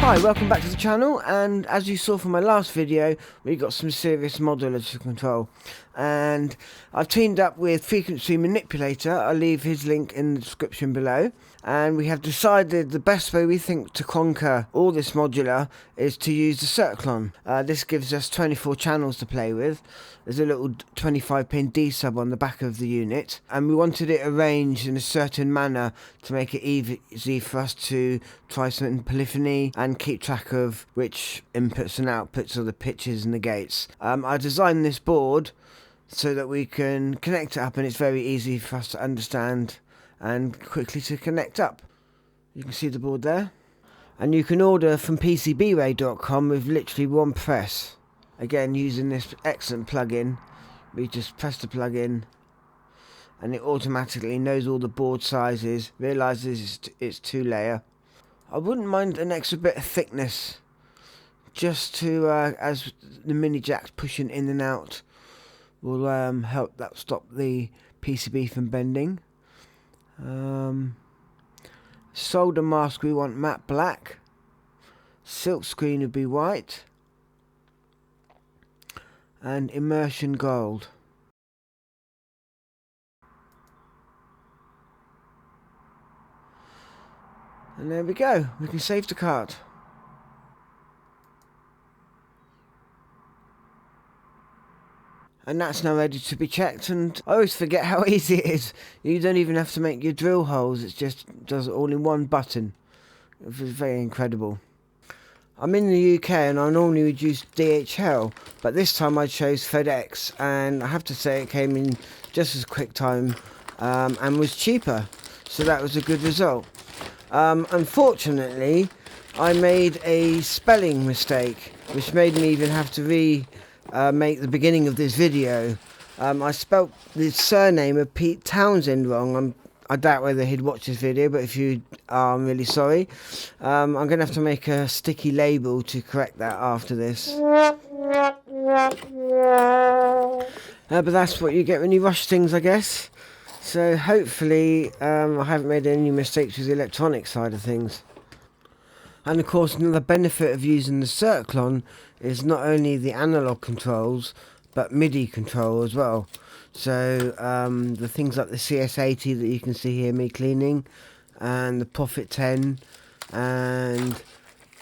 Hi, welcome back to the channel, and as you saw from my last video, we got some serious modular to control, and I've teamed up with Frequency Manipulator. I'll leave his link in the description below, and we have decided the best way we think to conquer all this modular is to use the Cirklon. This gives us 24 channels to play with. There's a little 25-pin D sub on the back of the unit, and we wanted it arranged in a certain manner to make it easy for us to try certain polyphony and keep track of which inputs and outputs are the pitches and the gates. I designed this board so that we can connect it up, and it's very easy for us to understand and quickly to connect up. You can see the board there, and you can order from PCBWay.com with literally one press. Again, using this excellent plugin, we just press the plug-in and it automatically knows all the board sizes, realises it's 2-layer. I wouldn't mind an extra bit of thickness, just to, as the mini jacks pushing in and out, will help that stop the PCB from bending. Solder mask, we want matte black. Silk screen would be white. And immersion gold. And there we go, we can save the card. And that's now ready to be checked, and I always forget how easy it is. You don't even have to make your drill holes, it just does it all in one button. It's very incredible. I'm in the UK and I normally would use DHL, but this time I chose FedEx, and I have to say it came in just as quick time and was cheaper, so that was a good result. Unfortunately, I made a spelling mistake, which made me even have to make the beginning of this video. I spelt the surname of Pete Townshend wrong. I doubt whether he'd watch this video, but if you are, I'm really sorry. I'm going to have to make a sticky label to correct that after this. But that's what you get when you rush things, I guess. So hopefully I haven't made any mistakes with the electronic side of things. And of course, another benefit of using the Cirklon is not only the analog controls, but MIDI control as well. So the things like the CS80 that you can see here me cleaning, and the Prophet 10, and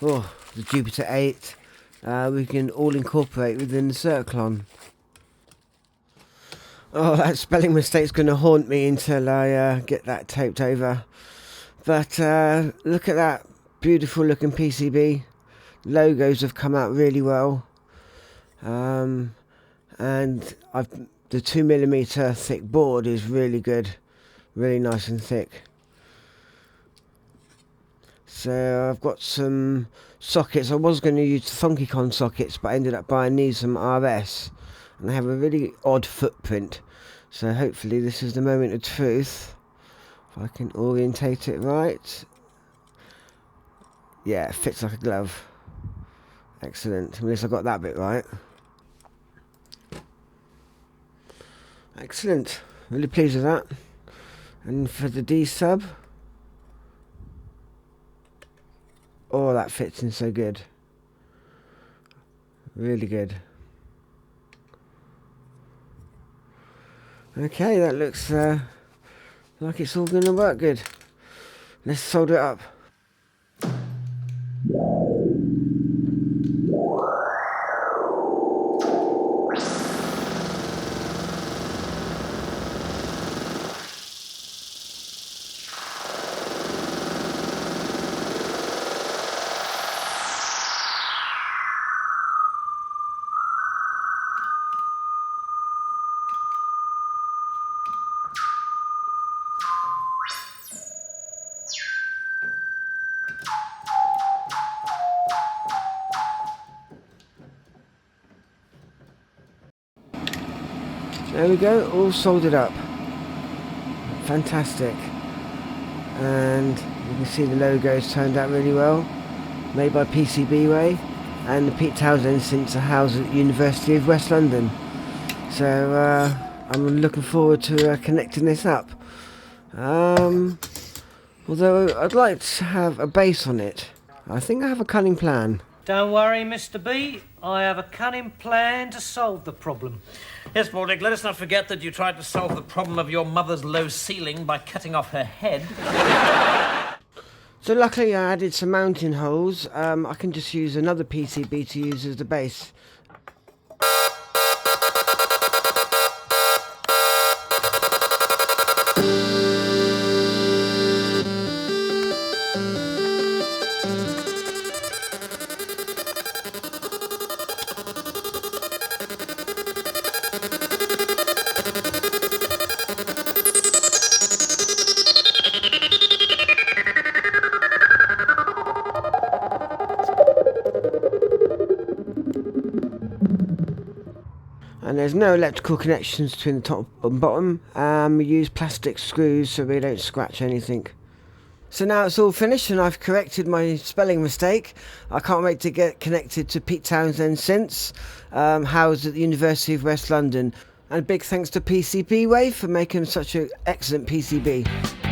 the Jupiter 8, we can all incorporate within the Cirklon. Oh, that spelling mistake's going to haunt me until I get that taped over. But look at that beautiful looking PCB. Logos have come out really well. And the 2mm thick board is really good, really nice and thick. So I've got some sockets. I was going to use the FunkyCon sockets, but I ended up buying these from RS, and they have a really odd footprint. So hopefully this is the moment of truth. If I can orientate it right. Yeah, it fits like a glove. Excellent. At least I got that bit right. Excellent, really pleased with that. And for the D sub, oh, that fits in so good, really good. Okay, that looks like it's all going to work good. Let's solder it up. There we go, all soldered up. Fantastic. And you can see the logos turned out really well. Made by PCBWay, and the Pete Townshend synths are housed at the University of West London. So I'm looking forward to connecting this up. Although I'd like to have a bass on it. I think I have a cunning plan. Don't worry, Mr. B. I have a cunning plan to solve the problem. Yes, Mordick, let us not forget that you tried to solve the problem of your mother's low ceiling by cutting off her head. So luckily I added some mounting holes. I can just use another PCB to use as the base. And there's no electrical connections between the top and bottom. We use plastic screws so we don't scratch anything. So now it's all finished and I've corrected my spelling mistake. I can't wait to get connected to Pete Townshend synths, housed at the University of West London. And big thanks to PCB Wave for making such an excellent PCB.